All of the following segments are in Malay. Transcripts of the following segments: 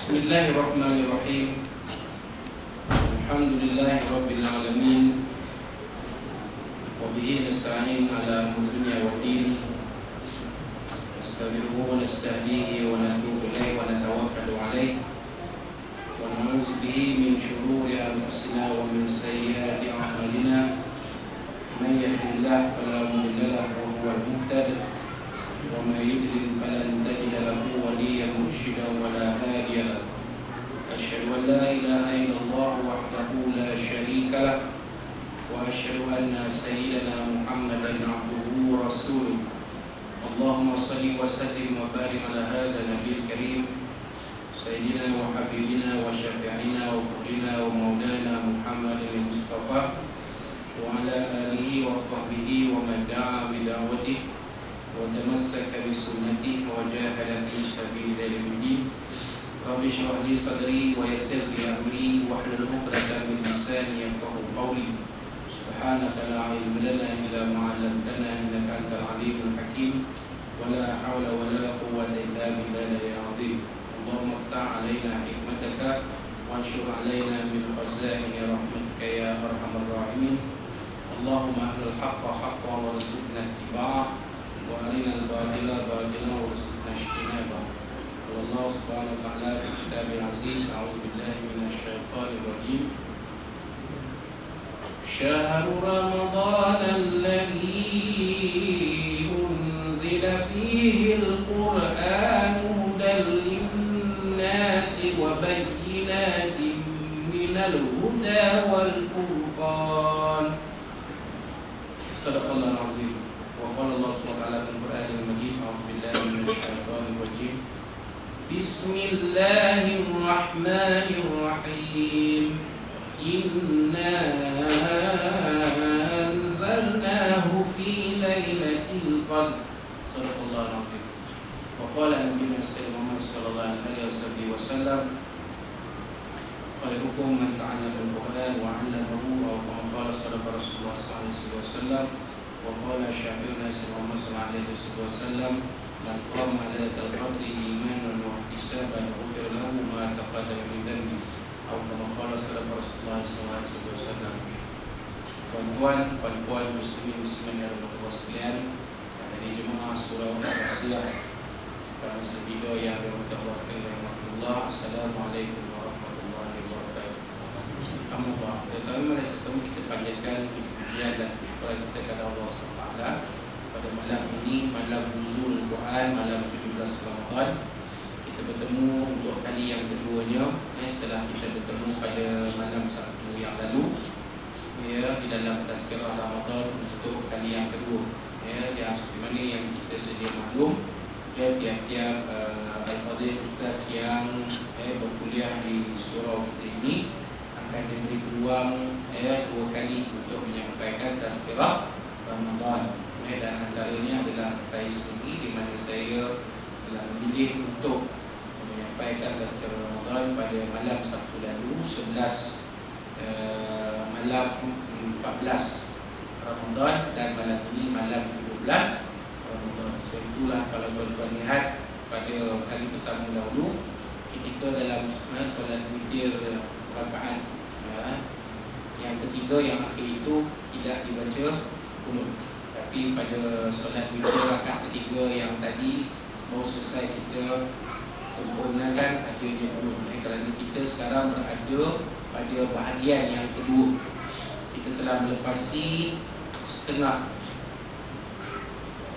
Bismillahirrahmanirrahim. Alhamdulillahi rabbil alamin. Wa bihi nasta'in ala dunya waddin. Nastaghfiruhu wa nastahdihi wa natubu ilayhi wa natawakkalu alayhi. Wa na'udzu bihi min shururi anfusina wa min sayyiati a'malina. Man yahdihillahu fala mudilla lahu wa huwal muhtadi. ومن يضلل فلن تجد له وليا مرشدا ولا هاديا له. أشهد أن لا إله إلا الله وحده لا شريك له وأشهد أن سيدنا محمدا عبده ورسوله. اللهم صل وسلم وبارك على هذا النبي الكريم سيدنا وحبيبنا وشفيعنا وفضلنا ومولانا محمد المصطفى وعلى آله وصحبه ومن دعا بدعوته وتمسك بسنته وجاهد في سبيل الدين. رب اشرح لي صدري ويسر لي امري واحلل عقدة من لساني يفقهوا قولي. سبحانك لا علم لنا الا ما علمتنا انك انت العليم الحكيم. ولا حول ولا قوة الا بالله العظيم. اللهم افتح علينا حكمتك وانشر علينا من خزائن رحمتك يا ارحم الراحمين. اللهم ارنا الحق حقا وارزقنا اتباعه وأرنا الباطل باطلا وارزقنا اجتنابه. قال الله سبحانه وتعالى في كتابه العزيز: أعوذ بالله من الشيطان الرجيم. شهر رمضان الذي أنزل فيه القرآن هدى للناس وبينات من الهدى والفرقان. صدق الله العظيم. وقال الله سبحانه وتعالى في القرآن المجيد: أعوذ بالله من الشيطان الرجيم. بسم الله الرحمن الرحيم. إنا أنزلناه في ليلة القدر. صدق الله العظيم. وقال النبي محمد صلى الله عليه وسلم: خيركم من تعلم القرآن وعلمه، أو كما قال صدق رسول الله صلى الله عليه وسلم. وقال شافعنا صلى الله عليه وسلم: من قام ليلة القدر إيمانا واحتسابا غفر له ما تقدم من ذنبه، أو كما قال صدق رسول الله صلى الله عليه wasallam. Tuan-tuan, puan-puan, muslimin muslimin yang berbahagia sekalian, dari jemaah surau Al-Qasiyah, para sebido yang berbahagia sekalian, Assalamualaikum warahmatullahi wabarakatuh. Alhamdulillah, tetapi pada sesama kita panjatkan pujian dan syukur kita kepada Allah SWT pada malam ini, malam nuzul Quran, malam 17 Ramadan. Kita bertemu untuk kali yang keduanya, setelah kita bertemu pada malam Sabtu yang lalu, di dalam tazkirah Ramadan untuk kali yang kedua. Yang seperti mana yang kita sedia maklum, tiap-tiap al-fadhil ustaz yang berkuliah di surau kita ini akan diberi peluang dua kali untuk menyampaikan tazkirah Ramadan. Dan antaranya adalah saya sendiri, di mana saya telah memilih untuk menyampaikan tazkirah Ramadan pada malam Sabtu lalu, 11 malam 14 Ramadan, dan malam ini malam 17 Ramadan. So itulah kalau tuan-tuan lihat pada kali pertama dahulu ketika dalam solat witir rakaat yang ketiga, yang akhir itu tidak dibaca kunut. Tapi pada solat witir rakaat ketiga yang tadi baru selesai, kita sempurnakan adanya kunut. Kerana kita sekarang berada pada bahagian yang kedua. Kita telah melepasi setengah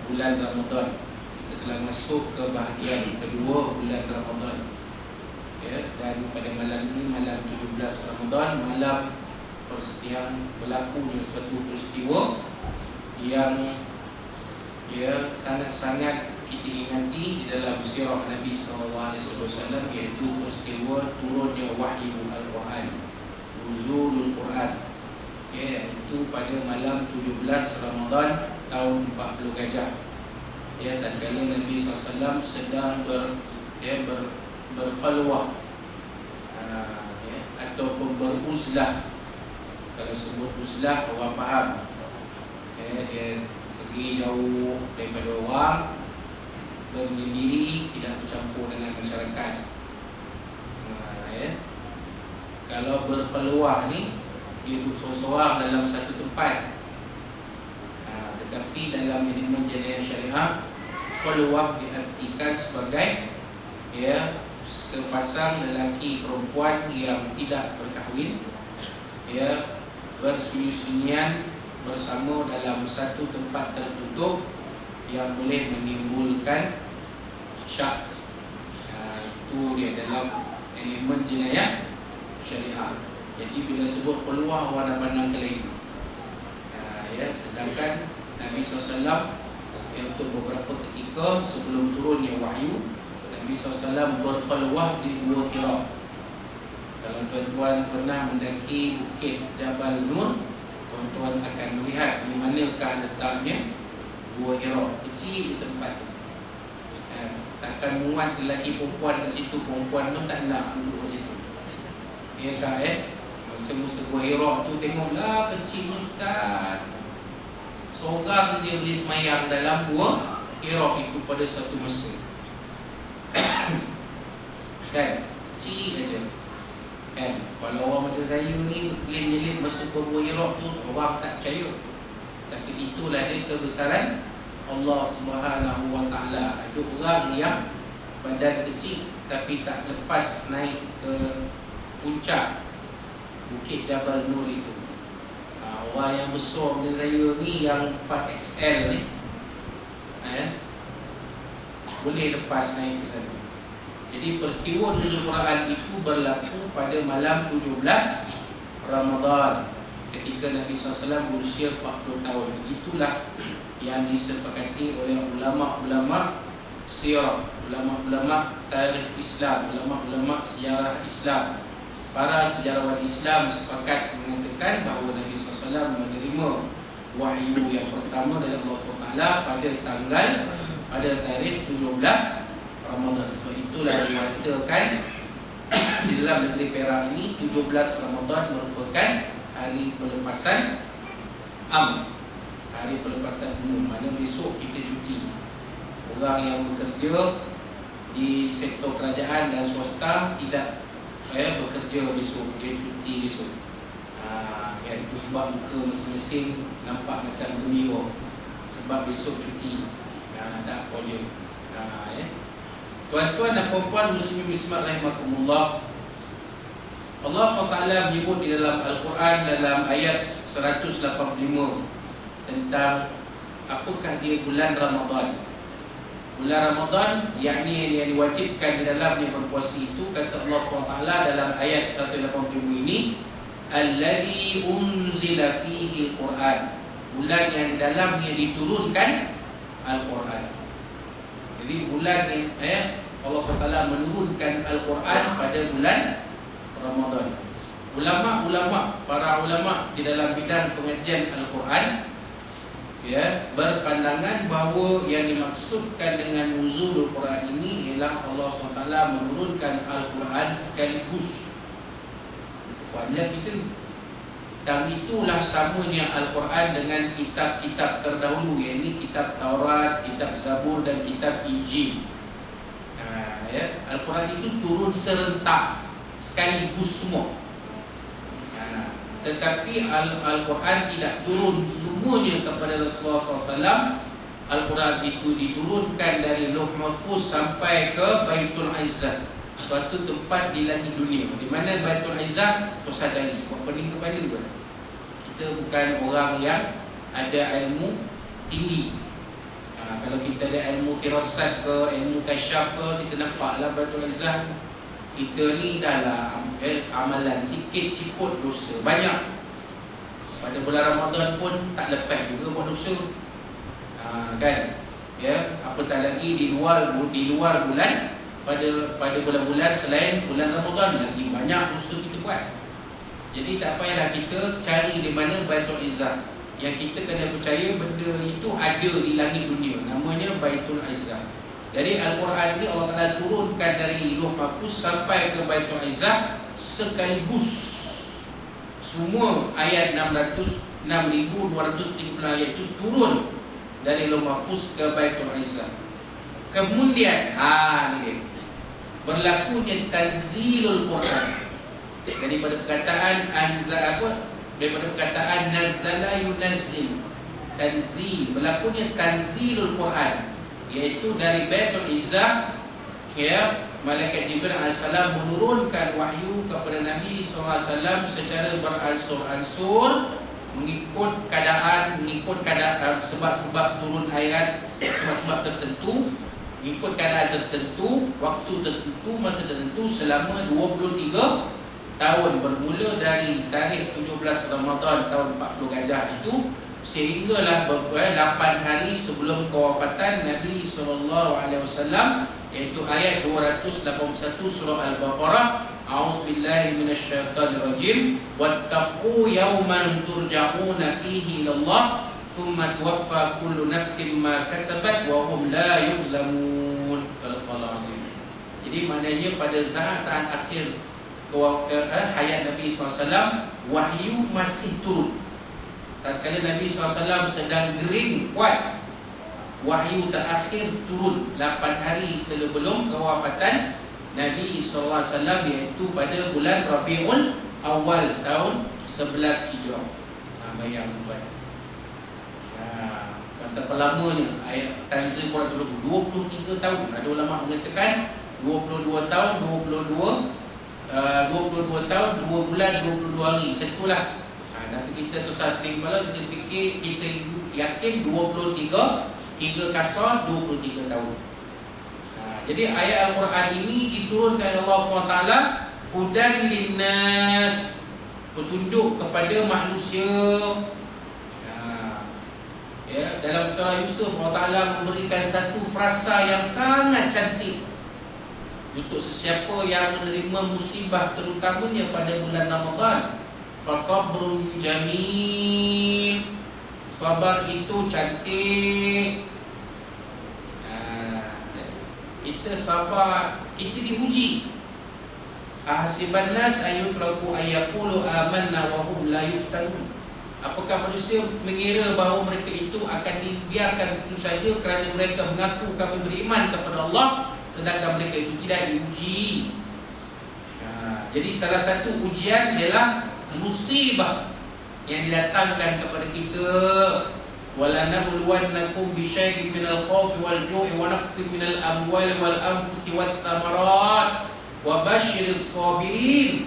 bulan Ramadan. Kita telah masuk ke bahagian kedua bulan Ramadan. Dan pada malam ini, malam 17 Ramadan, malam yang berlakunya suatu peristiwa yang sangat-sangat kita ingati di dalam sirah Nabi SAW, iaitu peristiwa turunnya wahyu Al-Quran, nuzulul Quran. Itu pada malam 17 Ramadan tahun 40 Gajah. Tatkala Nabi SAW sedang berkhalwah ataupun beruzlah. Kalau sebut uzlah, orang faham. Dia pergi jauh daripada orang, bermenyendiri, tidak bercampur dengan masyarakat. Kalau berpeluang ni dia duduk seorang-seorang dalam satu tempat. Tetapi dalam manajemen jenayah syariah, peluang diartikan sebagai sepasang lelaki perempuan yang tidak berkahwin, bersembunyi-sembunyian bersama dalam satu tempat tertutup yang boleh menimbulkan syak. Itu dia dalam manajemen jenayah syariah. Jadi bila sebut peluang, orang nak pandang ke lain. Sedangkan Nabi SAW untuk beberapa ketika sebelum turunnya wahyu, Nabi SAW berpeluang di Gua Hira. Kalau tuan-tuan pernah mendaki Bukit Jabal Nur, tuan-tuan akan melihat di manakah letaknya Gua Hira. Kecil di tempat tu. Takkan muat lelaki perempuan kat situ, perempuan tu tak nak duduk kat situ. Masa-masa Gua Hira tu tengoklah kecilnya ustaz. Seorang dia boleh semayang dalam Gua Hira itu pada satu masa. Kan? Kecil aja. Kan? Kalau orang macam saya ni nyelip masuk ke Gua Hira tu, orang tak percaya. Tapi itulah dia kebesaran Allah Subhanahu Wa Taala. Ada orang yang badan kecil tapi tak lepas naik ke puncak Bukit Jabal Nur itu. Orang yang besar macam saya ni, yang 4XL ni, boleh lepas naik ke sana. Jadi peristiwa nuzul Quran itu berlaku pada malam 17 Ramadan, ketika Nabi SAW berusia 40 tahun. Itulah yang disepakati oleh ulama-ulama sirah, ulama-ulama tarikh Islam, ulama-ulama sejarah Islam. Para sejarawan Islam sepakat mengatakan bahawa Nabi SAW menerima wahyu yang pertama dari Allah SWT pada tarikh 17 Ramadan. Sebab itulah diwakilkan di dalam negeri Perak ini 17 Ramadan merupakan hari pelepasan hari pelepasan umum. Mana besok kita cuti. Orang yang bekerja di sektor kerajaan dan swasta tidak bekerja besok, dia cuti besok. Itu sebab muka masing-masing nampak macam gembira, sebab besok cuti. Tak boleh. Tuan-tuan dan puan-puan muslimin muslimat rahimakumullah, Allah SWT menyebut di dalam Al-Quran dalam ayat 185 tentang apakah dia bulan Ramadan. Bulan Ramadan, yakni yang diwajibkan di dalamnya berpuasa itu, kata Allah SWT dalam ayat 180 ini, alladzi unzila fihi al-Quran, bulan yang dalamnya diturunkan Al-Quran. Jadi bulan yang Allah SWT menurunkan Al-Quran pada bulan Ramadan. Para ulama di dalam bidang pengajian Al-Quran berpandangan bahawa yang dimaksudkan dengan nuzul Al-Quran ini ialah Allah SWT menurunkan Al-Quran sekaligus. Banyak kita. Dan itulah samanya Al-Quran dengan kitab-kitab terdahulu, iaitu kitab Taurat, kitab Zabur dan kitab Injil. Al-Quran itu turun serentak sekaligus semua. Tetapi Al-Quran tidak turun semuanya kepada Rasulullah SAW. Al-Quran itu diturunkan dari Lauh Mahfuz sampai ke Baitul Izzah, suatu tempat di langit dunia. Di mana Baitul Izzah? Tuan cari, buat pening kepada juga. Kita bukan orang yang ada ilmu tinggi. Kalau kita ada ilmu firasat ke, ilmu kasyaf ke, kita nampaklah Baitul Izzah. Kita ni dahlah amalan sikit ciput dosa banyak. Pada bulan Ramadan pun tak lepas juga buat dosa. Kan? Apatah lagi di luar bulan, pada bulan-bulan selain bulan Ramadan, lagi banyak dosa kita buat. Jadi tak payahlah kita cari di mana Baitul Izzah. Yang kita kena percaya benda itu ada di langit dunia, namanya Baitul Izzah. Jadi Al-Quran ini Allah Ta'ala turunkan dari Lauh Mahfuz sampai ke Baitul Izzah sekaligus. Semua ayat 6,230 ayat itu turun dari Lauh Mahfuz ke Baitul Izzah. Kemudian ini dia, berlakunya tanzilul Quran, Daripada perkataan daripada perkataan nazzala yunazzil, tanzil, berlakunya tanzilul Quran, iaitu dari Baitul Izzah, ya, malaikat Jibril AS menurunkan wahyu kepada Nabi SAW secara beransur-ansur, mengikut keadaan sebab-sebab turun ayat, sebab-sebab tertentu, mengikut keadaan tertentu, waktu tertentu, masa tertentu, selama 23 tahun, bermula dari tarikh 17 Ramadan tahun 40 Gajah itu sehinggalah 8 hari sebelum kewafatan Nabi SAW, iaitu ayat 281 surah Al-Baqarah. A'udzubillahi minasyaitonirrajim. Wattaqu yawman turja'una fihi ilallah thumma tuwaffa kullu nafsin ma kasabat wa hum la yuzlamun. Jadi maknanya pada saat-saat akhir hayat Nabi SAW, wahyu masih turun. Tatkala Nabi SAW sedang gering kuat, wahyu terakhir turun 8 hari sebelum kewafatan Nabi SAW, iaitu pada bulan Rabiul Awal tahun 11 Hijrah. Bayang tuan. Betapa lamanya ayat tanzil Quran itu, 23 tahun. Ada ulama mengatakan 22 tahun, 22 tahun, 2 bulan, 22 hari. Macam itulah. Nanti kita tu satu kepala, kita fikir, kita yakin 23, 3 kasar 23 tahun. Jadi ayat Al-Quran ini diturunkan Allah SWT hudan linnas, petunjuk kepada manusia. Ya, dalam surah Yusuf Allah Ta'ala memberikan satu frasa yang sangat cantik untuk sesiapa yang menerima musibah, terutamanya pada bulan Ramadan. Fasabrun jamil, sabar itu cantik. Kita sabar, kita diuji. Ahasiban nas ayutraku ayyaqulu amanna wa hum la yuftanun. Apakah manusia mengira bahawa mereka itu akan dibiarkan begitu saja kerana mereka mengaku kami beriman kepada Allah, sedangkan mereka itu tidak diuji. Jadi salah satu ujian ialah musibah yang didatangkan kepada kita. Wala nabluwannakum bisyai'in minal khawfi wal ju'i wa naqsin minal amwali wal anfusi wath thamarat wa basyirish sabirin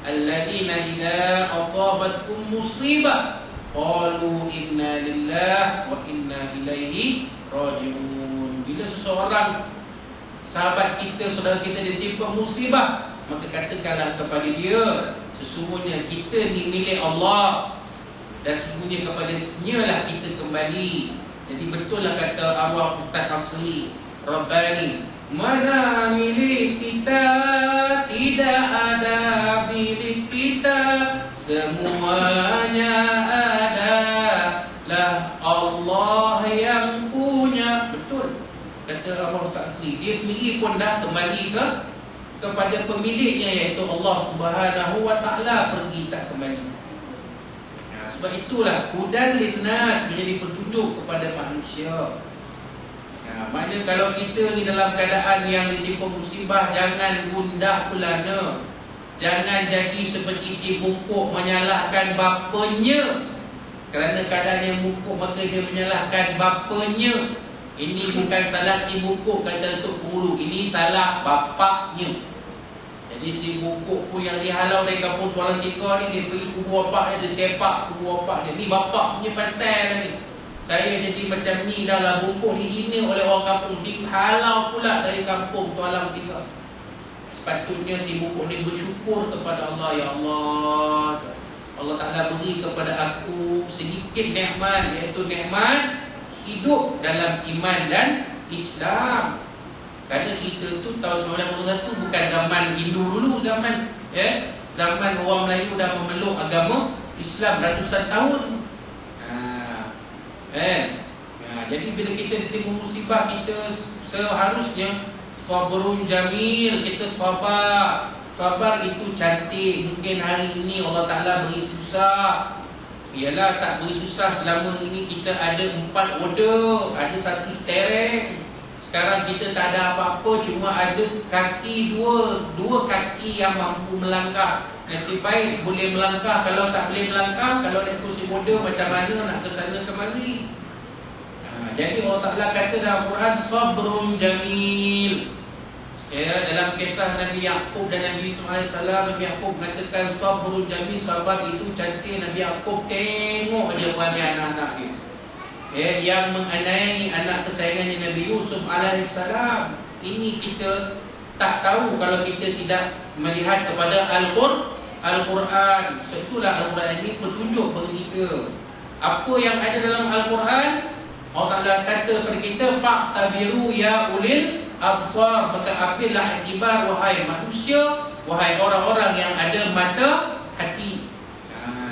alladzina idza asabatkum musibah qalu inna lillahi wa inna ilaihi raji'un. Bila seseorang, sahabat kita, saudara kita ditimpa musibah, maka katakanlah kepada dia, sesungguhnya kita ni milik Allah dan sesungguhnya kepadanya lah kita kembali. Jadi betul lah kata arwah Ustaz Asri Rabbani, mana milik kita, tidak ada milik kita, semuanya adalah Allah yang punya. Betul kata arwah Ustaz Asri, dia sendiri pun dah kembali kepada pemiliknya, iaitu Allah Subhanahu wa Ta'ala, pergi tak kembali. Sebab itulah hudan linnas, menjadi petunjuk kepada manusia. Maknanya kalau kita ni dalam keadaan yang ditimpa musibah, jangan gundah pelana, jangan jadi seperti si bungkuk menyalahkan bapanya. Kerana keadaan yang bungkuk, maka dia menyalahkan bapanya. Ini bukan salah si bungkuk, kata Datuk Guru, ini salah bapaknya. Jadi si bungkuk pun yang dihalau dari kampung Tuan Tiga ni, dia pergi kubu bapak dia, dia sepak kubu bapak dia. Ni bapak punya pasal ni. Saya jadi macam ni dah lah, bungkuk dihina oleh orang kampung, dihalau pula dari kampung Tuan Tiga. Sepatutnya si bungkuk ni bersyukur kepada Allah. Ya Allah, Allah Ta'ala beri kepada aku sedikit nikmat, iaitu nikmat hidup dalam iman dan Islam. Kerana cerita tu tahun 1991 bukan zaman Hindu dulu, zaman orang Melayu dah memeluk agama Islam ratusan tahun. Jadi bila kita ditimpa musibah, kita seharusnya sabrun jamil, kita sabar. Sabar itu cantik. Mungkin hari ini Allah Ta'ala beri susah, ialah tak beri susah. Selama ini kita ada 4 order, ada 1 stereng. Sekarang kita tak ada apa-apa, cuma ada kaki dua kaki yang mampu melangkah. Nasib baik boleh melangkah. Kalau tak boleh melangkah, kalau naik kursi roda macam mana nak ke sana kemari. Jadi Allah Ta'ala kata dalam Quran, sabrun jamil. Dalam kisah Nabi Yaqub dan Nabi Yusuf AS, Nabi Yaqub mengatakan sabrun jamil, sabar itu cantik. Nabi Yaqub tengok aja perangai anak-anak dia, yang menganiaya anak kesayangannya Nabi Yusuf AS. Ini kita tak tahu kalau kita tidak melihat kepada Al-Quran. So itulah Al-Quran ini petunjuk bagi kita. Apa yang ada dalam Al-Quran, Allah Ta'ala kata kepada kita, fa'tabiru ya ulil absar, maka ambillah iktibar wahai manusia, wahai orang-orang yang ada mata hati.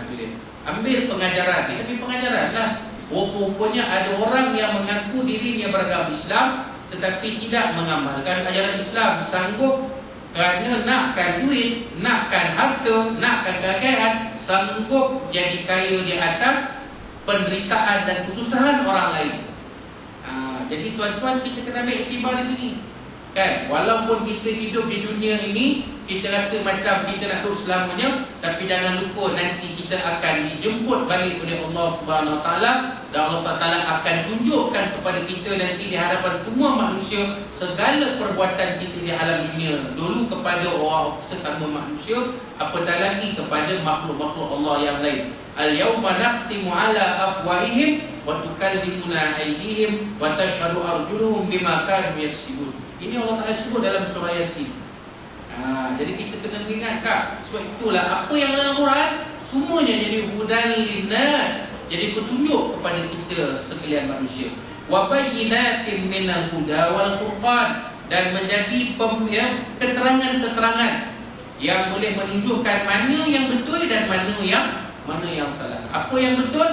Itu dia. Ambil pengajaran. Kita ambil pengajaran lah. Rupanya ada orang yang mengaku dirinya beragama Islam tetapi tidak mengamalkan ajaran Islam. Sanggup kerana nakkan duit, nakkan harta, nakkan kekayaan, sanggup jadi kaya di atas penderitaan dan kesusahan orang lain. Jadi tuan-tuan, kita kena ambil iktibar di sini, kan? Walaupun kita hidup di dunia ini, kita rasa macam kita nak duduk selamanya, tapi jangan lupa nanti kita akan dijemput balik oleh Allah Subhanahu Wa Taala, dan Allah Subhanahu Wa Taala akan tunjukkan kepada kita nanti di hadapan semua manusia segala perbuatan kita di alam dunia. Dulu kepada orang sesama manusia, apatah lagi kepada makhluk-makhluk Allah yang lain. Al-yawma nakhtimu ala afwahihim wa tukallimuna aydihim wa tashhadu arjuluhum bima kanu yaksibun. Ini Allah Taala sebut dalam surah Yasin. Jadi kita kena ingat, Kak. Sebab itulah apa yang dalam Quran semuanya jadi hudan linnas, jadi petunjuk kepada kita sekalian manusia. Wa bayyinatin minal huda wal furqan, dan menjadi keterangan-keterangan yang boleh menunjukkan mana yang betul dan mana yang salah. Apa yang betul?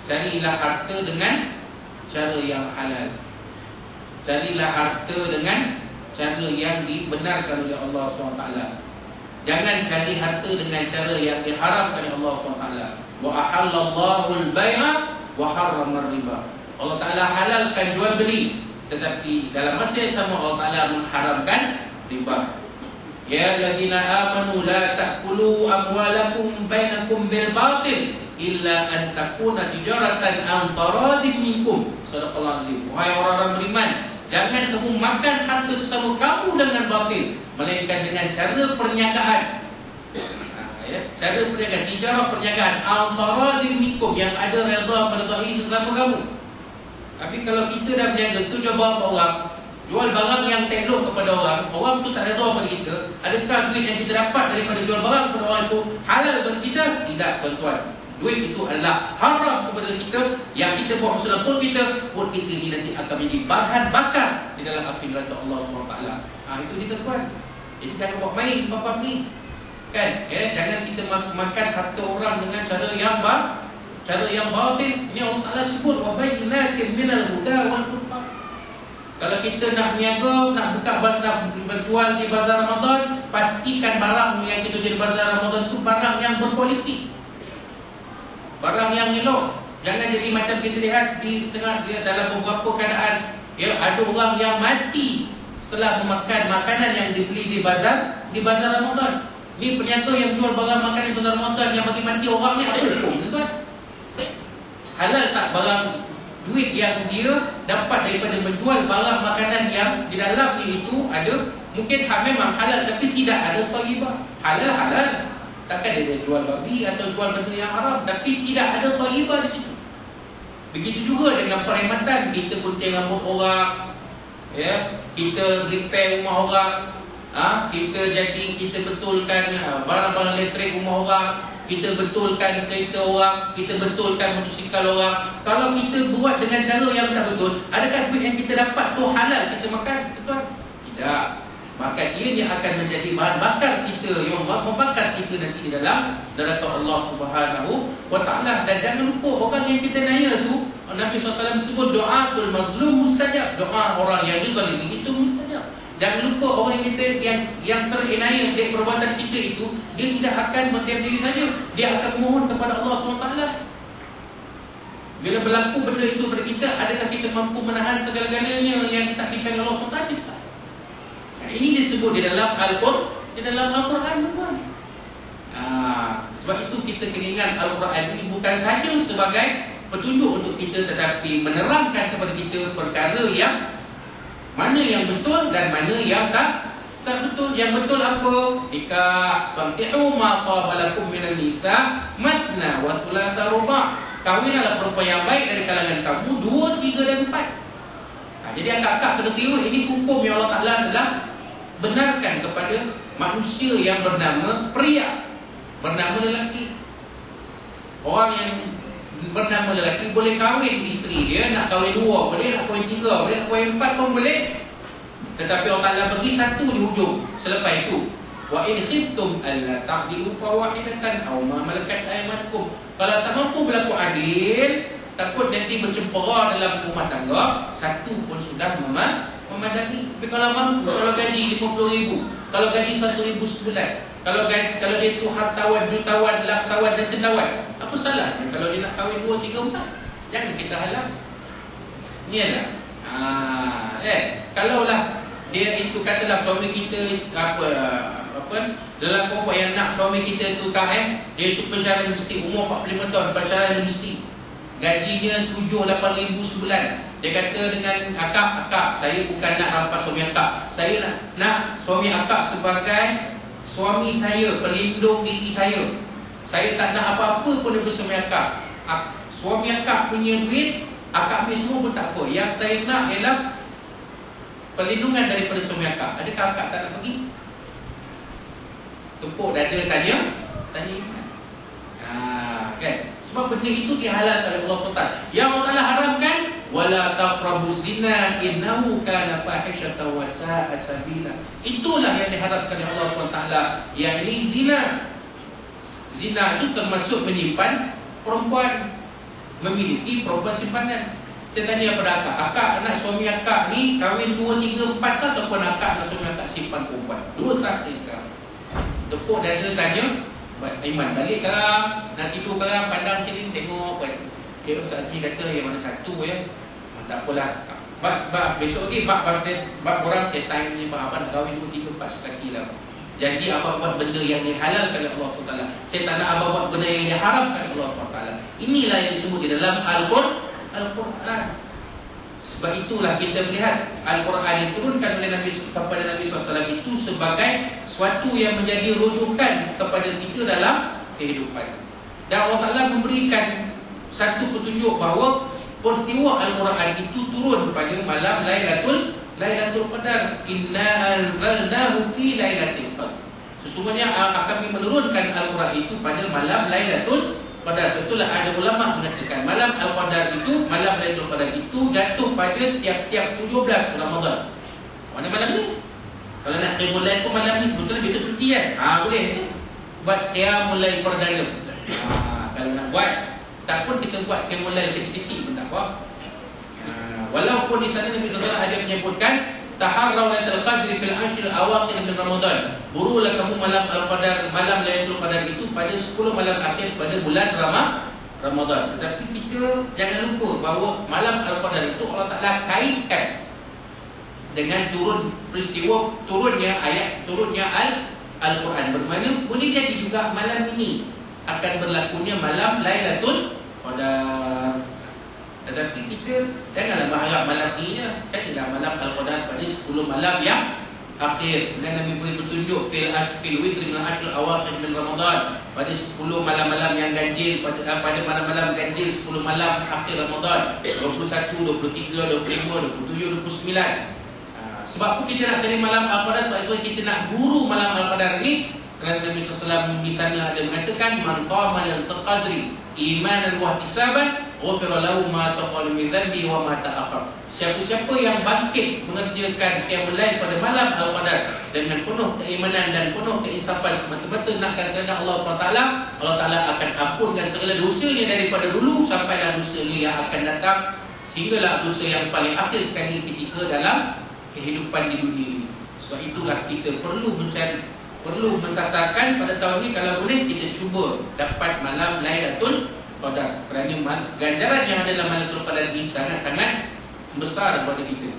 Carilah harta dengan cara yang halal. Carilah harta dengan cara yang dibenarkan oleh Allah SWT. Jangan cari harta dengan cara yang diharamkan oleh Allah SWT. Wa ahallallahu al-bai'a wa harrama ar-riba. Allah Ta'ala halalkan jual beli, tetapi dalam masa yang sama Allah Ta'ala mengharamkan riba. Ya allazina amanu la ta'kulu amwalakum bainakum bil batil illa an takuna tijaratan an taradin minkum. Sadaqallahu azim. Wahai orang-orang beriman, jangan kamu makan harta sesama kamu dengan batil, melainkan dengan cara perniagaan. Cara perniagaan, tijarah perniagaan an taradin minkum, yang ada redha pada sesama kamu. Tapi kalau kita dah berniaga tu jual barang orang, jual barang yang tak elok kepada orang, orang tu tak redha pada kita, adakah duit yang kita dapat daripada jual barang kepada orang itu halal bagi kita? Tidak, tuan-tuan. Duit itu adalah haram kepada kita. Yang kita buat usaha pun kita ni nanti akan menjadi bahan bakar di dalam api neraka Allah SWT. Itu dia, tuan-tuan. Jadi jangan buat main bapa ni, kan? Jangan kita makan harta orang dengan cara yang batil. Ini Allah Taala sebut wa bayyinatin minal huda wal furqan. Kalau kita nak berniaga, nak buka bazar, berjual di bazar Ramadan, pastikan barang yang kita jual di bazar Ramadan itu barang yang berkualiti, barang yang elok. Jangan jadi macam kita lihat di setengah dia dalam beberapa keadaan, ada orang yang mati setelah memakan makanan yang dibeli di bazar Ramadan. Ni peniaga yang jual barang makanan di bazar Ramadan yang bagi mati orang ni, apa hukum, tuan? Halal tak barang duit yang dia dapat daripada menjual barang makanan yang di dalam ni itu ada, mungkin memang halal tapi tidak ada thayyibah. Halal. Takkan dia jual babi atau jual benda yang haram, tapi tidak ada thayyibah di situ. Begitu juga dengan perkhidmatan, kita gunting rambut orang, kita repair rumah orang, kita betulkan barang-barang elektrik rumah orang, kita betulkan kereta orang, kita betulkan motosikal orang. Kalau kita buat dengan cara yang tak betul, adakah duit yang kita dapat tu halal kita makan? Betul? Tidak. Maka ia akan menjadi bahan bakar kita, yang membakar kita nanti di dalam neraka Allah Subhanahu Wa Taala. Dan jangan lupa, orang yang kita naya tu, Nabi SAW sebut doatul mazlum mustajab. Doa orang yang dizalimi itu mustajab. Jangan lupa, orang kita yang terenaya dari perbuatan kita itu, dia tidak akan berdiam diri saja, dia akan memohon kepada Allah SWT. Bila berlaku benda itu pada kita, adakah kita mampu menahan segala-galanya yang ditakdirkan Allah SWT? Ini disebut di dalam Al-Quran, tuan. Sebab itu kita kena ingat Al-Quran ini bukan sahaja sebagai petunjuk untuk kita, tetapi menerangkan kepada kita perkara yang mana yang betul dan mana yang tak betul. Yang betul apa? Nikah, fankihu ma qabalakum minan nisa matna wa thulatha ruba'. Kahwinlah perempuan yang baik dari kalangan kamu 2, 3 dan 4. Jadi akak-akak kena tiru, ini hukum yang Allah Ta'ala adalah benarkan kepada manusia yang bernama pria, bernama lelaki. Orang yang bernama lelaki boleh kahwin isteri dia, nak kahwin 2 boleh, nak kahwin 3 boleh, nak kahwin 4 pun boleh. Tetapi Allah Ta'ala bagi 1 di hujung. Selepas itu, wa in khiftum alla ta'dilu fawahidatan aw ma malakat aymanukum. Kalau tak mampu berlaku adil, takut nanti bercempera dalam rumah tangga, 1 pun sudah memadai. Tapi kalau mampu, kalau gaji 50,000, kalau gaji 1,000 sebulan, kalau dia tu hartawan, jutawan, laksawan dan cendawan, apa salahnya kalau dia nak kahwin 2, 3, 4? Jangan kita halang. Inilah. Kalaulah dia itu katalah suami kita dalam perempuan yang nak suami kita tu dia itu pensyarah universiti, umur 45 tahun, pensyarah universiti, gajinya 7-8 ribu sebulan. Dia kata dengan akak, saya bukan nak rampas suami akak, saya nak suami akak sebagai suami saya, pelindung diri saya. Saya tak nak apa-apa pun daripada suami akak. Suami akak punya duit, akak ambil semua pun tak apa. Yang saya nak ialah perlindungan daripada suami akak. Adakah akak tak nak pergi? Tepuk dada tanya iman. Kan? Sebab benda itu dihalalkan oleh Allah SWT. Yang Allah haramkan, wala taqrabuz zina innahu kana fahishatan wa sa'a sabila. Itulah yang diharapkan oleh Allah SWT. Yang ini zina. Zina itu termasuk menyimpan perempuan, memiliki perempuan simpanan. Saya tanya pada akak nak suami akak ni kahwin 2, 3, 4 ataupun akak nak suami akak simpan perempuan? 2 sahaja sekarang. Tepuk dada tanya iman. Balik sekarang, nak tidur sekarang, pandang sini tengok kan. Ustaz ni kata yang mana satu ya. Tak apalah. Bab besok lagi bab orang saya sign ni, bab abang nak kahwin 2, 3, 4 sekali lah. Janji abang buat benda yang dihalalkan oleh Allah SWT. Saya tak nak abang buat benda yang diharamkan oleh Allah SWT. Inilah yang disebut di dalam Al-Quran. Sebab itulah kita melihat Al-Quran yang diturunkan oleh kepada Nabi SAW itu sebagai suatu yang menjadi rujukan kepada kita dalam kehidupan. Dan Allah Ta'ala memberikan satu petunjuk bahawa peristiwa Al-Quran itu turun pada malam Lailatul Qadar. Inna anzalnahu fi Lailatul Qadar. Sesungguhnya kami menurunkan Al-Quran itu pada malam Lailatul Qadar. Itulah ada ulama mengatakan malam Al-Qadar itu, malam Lailatul Qadar itu jatuh pada tiap-tiap 17 Ramadan. Mana malam ni? Kalau nak qiyamul lail pun malam ni, betul besok cuti kan? Boleh tu. Buat qiyamul lail perdana. Kalau nak buat, tak pun kita buat qiyamul lail kecil-kecil pun tak apa. Walaupun di sana Nabi SAW ada menyebutkan taharraw lailatul qadri fil ashr awaqir min Ramadan. Burulah kamu malam Al-Qadar, malam Lailatul Qadar itu pada 10 malam akhir pada bulan Ramadan. Tetapi kita jangan lupa bahawa malam Al-Qadar itu Allah Taala kaitkan dengan peristiwa turunnya Al-Quran. Bermakna boleh jadi juga malam ini akan berlakunya malam Lailatul Qadar. Tetapi kita janganlah berharap malam ni ya. Carilah malam Al-Qadar pada 10 malam yang akhir. Dan Nabi beri petunjuk fil witr min ashr awaqir min Ramadan, pada 10 malam-malam yang ganjil, pada malam-malam ganjil 10 malam akhir Ramadan, 21, 23, 25, 27, 29. Sebab apa kita nak cari malam Al-Qadar? Sebab itu kita nak guru malam Al-Qadar ni. Kerana Nabi SAW di sana ada mengatakan man qama lailatul qadri imanan wa ihtisaban ghufira lahu ma taqaddama min dhanbi wa ma ta'akhkhar. Siapa-siapa yang bangkit mengerjakan qiyamul lail pada malam Al-Qadar dengan penuh keimanan dan penuh keinsafan semata-mata nak kerana Allah SWT, Allah Taala akan ampunkan segala dosanya daripada dulu sampailah dosa yang akan datang, sehinggalah dosa yang paling akhir sekali ketika dalam kehidupan di dunia ini. Sebab itulah kita perlu mensasarkan pada tahun ini, kalau boleh kita cuba dapat malam Lailatul Qadar. Kerana ganjaran yang ada dalam Lailatul Qadar ini sangat-sangat besar kepada kita.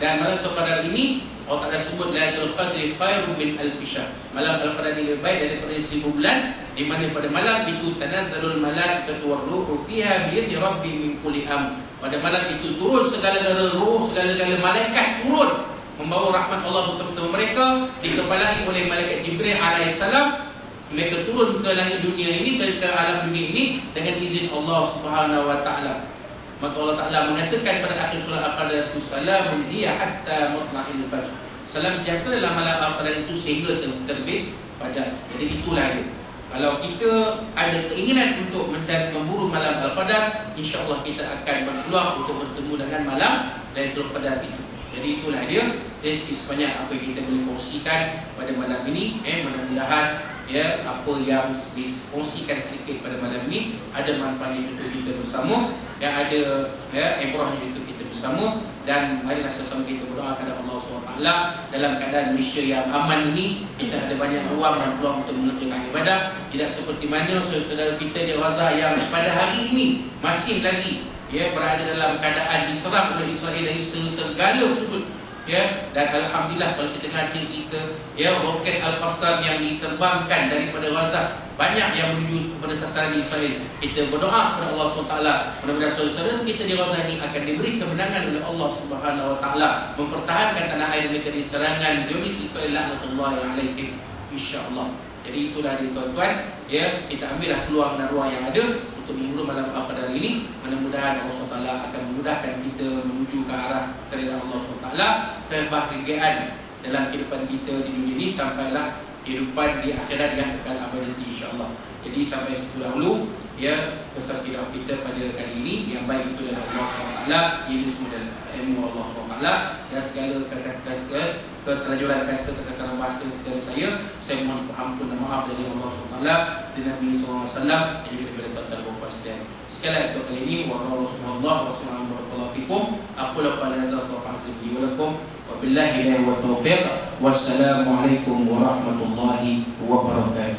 Dan Lailatul Qadar ini Allah Ta'ala sebut Lailatul Qadri khairun min alf syahr. Malam Al-Qadar ini lebih baik daripada 1000 bulan, di mana pada malam itu tanazzalul malaikatu war-ruhu fiha bi idzni rabbihim min kulli amr. Pada malam itu turun segala-gala roh, segala-gala malaikat turun membawa rahmat Allah beserta mereka, dikepalai oleh malaikat Jibril alaihissalam. Mereka turun ke langit dunia ini, ke alam dunia ini dengan izin Allah Subhanahu wa taala. Maka Allah Ta'ala mengatakan pada akhir surah Al-Qadar itu, salamun hiya hatta matla'il fajr. Salam sejahtera dalam malam Al-Qadar itu sehingga terbit fajar. Jadi itulah dia. Kalau kita ada keinginan untuk mencari memburu malam Al-Qadar, insya-Allah kita akan berpeluang untuk bertemu dengan malam Lailatul Qadar itu. Jadi itulah dia. This is banyak apa yang kita boleh kongsikan pada malam ini. Mudah-mudahan apa yang dikongsikan sedikit pada malam ini ada manfaatnya untuk kita bersama, yang ada ibrahnya untuk kita bersama. Dan marilah sama-sama kita berdoa kepada Allah SWT dalam keadaan Malaysia yang aman ini. Kita ada banyak ruang dan peluang untuk mengerjakan ibadah. Tidak seperti mana saudara kita di Gaza yang pada hari ini masih lagi berada dalam keadaan diserang oleh Israel dari segala sudut. Dan alhamdulillah kalau kita dengar cerita roket Al-Qassam yang diterbangkan daripada Gaza, banyak yang menuju kepada sasaran Israel. Kita berdoa kepada Allah SWT, mudah-mudahan saudara kita di Gaza ini akan diberi kemenangan oleh Allah Subhanahu wa taala, mempertahankan tanah air mereka dari serangan Zionis Israel laknatullahi alaihim, insya-Allah. Jadi itulah dia tuan-tuan, kita ambillah peluang dan ruang yang ada untuk minggu malam Al-Qadar ini. Mudah-mudahan Allah SWT akan memudahkan kita menuju ke arah keridhaan Allah SWT, kebahagiaan dalam kehidupan kita di dunia ini sampailah kehidupan di akhirat yang kekal abadi, insya-Allah. Jadi sampai situ dahulu pesan sidang kita pada kali ini. Yang baik itu dari Allah SWT, ini semua dari ilmu Allah SWT, dan segala keterajuran kata kesalahan bahasa dari saya mohon ampun dan maaf dari Allah SWT dan Nabi SAW dan juga daripada tuan-tuan dan puan sekalian. Sekali lagi kali ini warahmatullahi wabarakatuh. Aku lakukan nazar wa fa'zim wa lakum wa billahi wa taufiq. Wassalamualaikum warahmatullahi wabarakatuh.